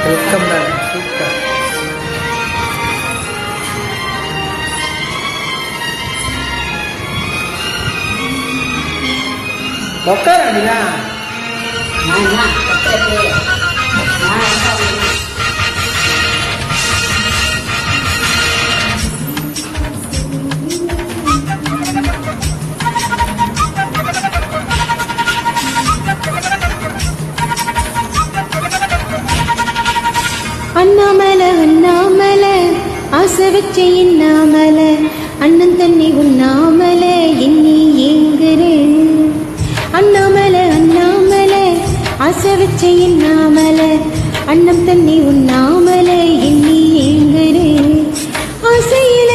Welcome தான். Super. உட்காரா Annamalai Annamalai ஆசை வச்ச எண்ணாமலை அண்ணன் தண்ணி உண்ணாமலை எண்ணி ஏங்குறேன். அண்ணாமலை அண்ணாமலை ஆசை வச்ச எண்ணாமலை அண்ணன் தண்ணி உண்ணாமலை எண்ணி ஏங்குறேன். ஆசையில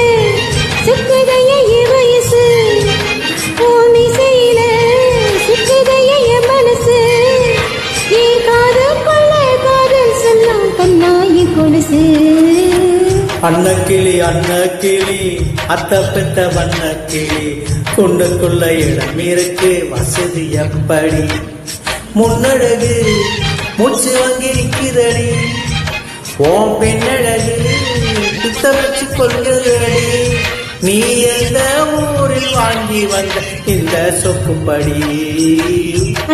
சுக்குதைய வயசு ஓமிசையில சுக்குதைய மனசு ஏன் காதல் கொள்ள காதல் சொல்லாம் கண்ணாயி கொலுசு. அன்னக்கிளி அன்னக்கிளி அத்த பெத்த வண்ணக்கிளி குண்டுக்குள்ள இடம் இருக்கு வசதி எப்படி முன்னழகு மூச்சு வாங்கி நிற்கிறடி ஓம் பெண்ணழகு சுத்த வச்சு கொள்கிறடி நீ எந்த ஊரில் வாங்கி வந்த இந்த சொக்குப்படி.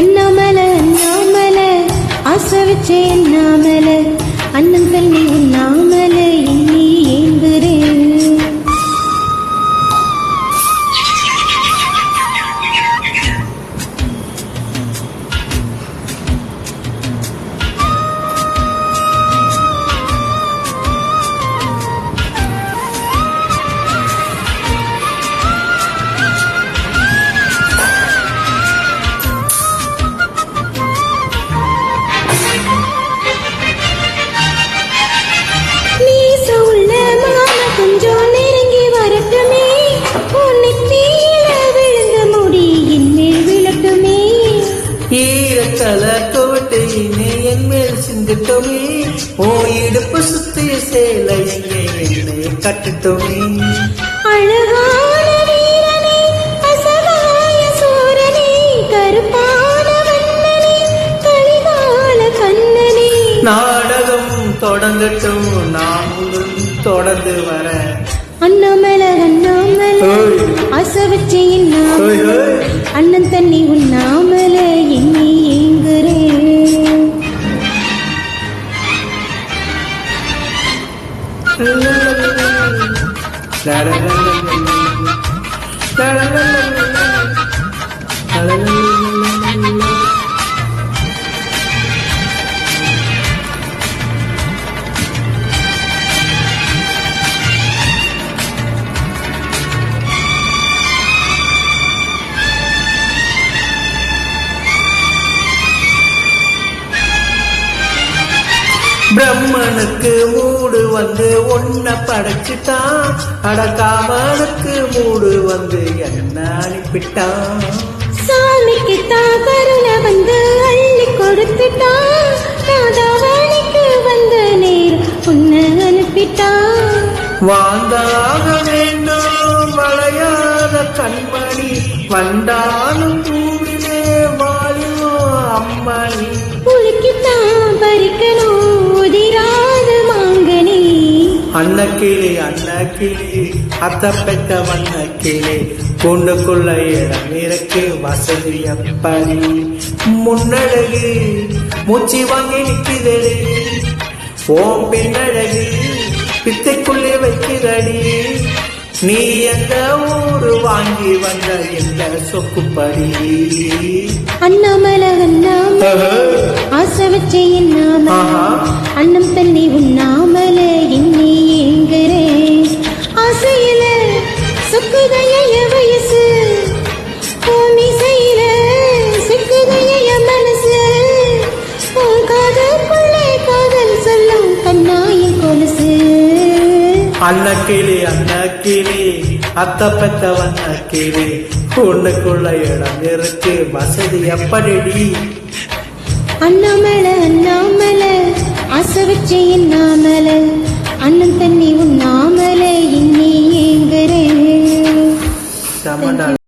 அண்ணாமலை அண்ணாமலை ஆசை வச்ச எண்ணாமலை அண்ணன் தண்ணி உண்ணாமலை எண்ணி ஏங்குறேன். ஈரக்கலக்கோட்டையினே என் மேல் சிந்துட்டோமே ஓ இடுப்பு சுத்திய சேலை எங்கே என்னை கட்டுட்டோமே. அழகான வீரனே அசகாய சூரனே கருப்பான வண்ணனே கலிகால கண்ணனே. நாடகம் தொடங்கட்டும் நான் தொடர்ந்து வர. அண்ணாமலை அண்ணாமலை ஆசை வச்ச எண்ணாமலை அண்ணன் தண்ணி உண்ணாமலை எண்ணி ஏங்குறேன். பிரம்மனுக்கு மூடு வந்து ஒன்ன படைச்சிட்டான் அடக்காமனுக்கு மூடு வந்து என்ன அனுப்பிட்டான். சாமிக்கு தான் கருணை வந்து அள்ளி கொடுத்துட்டான் ராதாவாணிக்கு வந்த நேரம் உன்னை அனுப்பிட்டான். வாழ்ந்தாக வேண்டும் வளையாத கண்மணி வந்தாலும் பூவிலே வாழும் அம்மணி. புளிக்குத்தான் பறிக்கணும் உதிராத மாங்கனி. அன்னக்கிளி அன்னக்கிளி அத்த பெத்த வண்ணக்கிளி கூண்டுக்குள்ள இடம் இருக்கு வசதி எப்படி முன்னழகு மூச்சு வாங்கி நிற்கிறடி ஓம் பின்னழகு பித்தைக்குள்ளே வைக்கிறடி நீ எந்த ஊரு வாங்கி வந்த எந்த சொக்குப்படி. அண்ணாமலை அண்ணாமலை ஆசை வச்ச எண்ணாமலை அண்ணன் தண்ணி உண்ணாமலை எண்ணி ஏங்குறேன். ஆசையில சுக்குதைய வயசு ஓமிசையில சுக்குதைய மனசு உன் காதல் கொள்ளை காதல் சொல்லும் கண்ணாயின் கொலுசு. அன்னக்கிளி அன்னக்கிளி அத்த பெத்த வண்ணக்கிளி கூண்டுக்குள்ள இடம் இருக்கு வசதி எப்படி. அண்ணாமலை அண்ணாமலை ஆசை வச்ச எண்ணாமலை அண்ணன் தண்ணி உண்ணாமலை எண்ணி ஏங்குறேன்.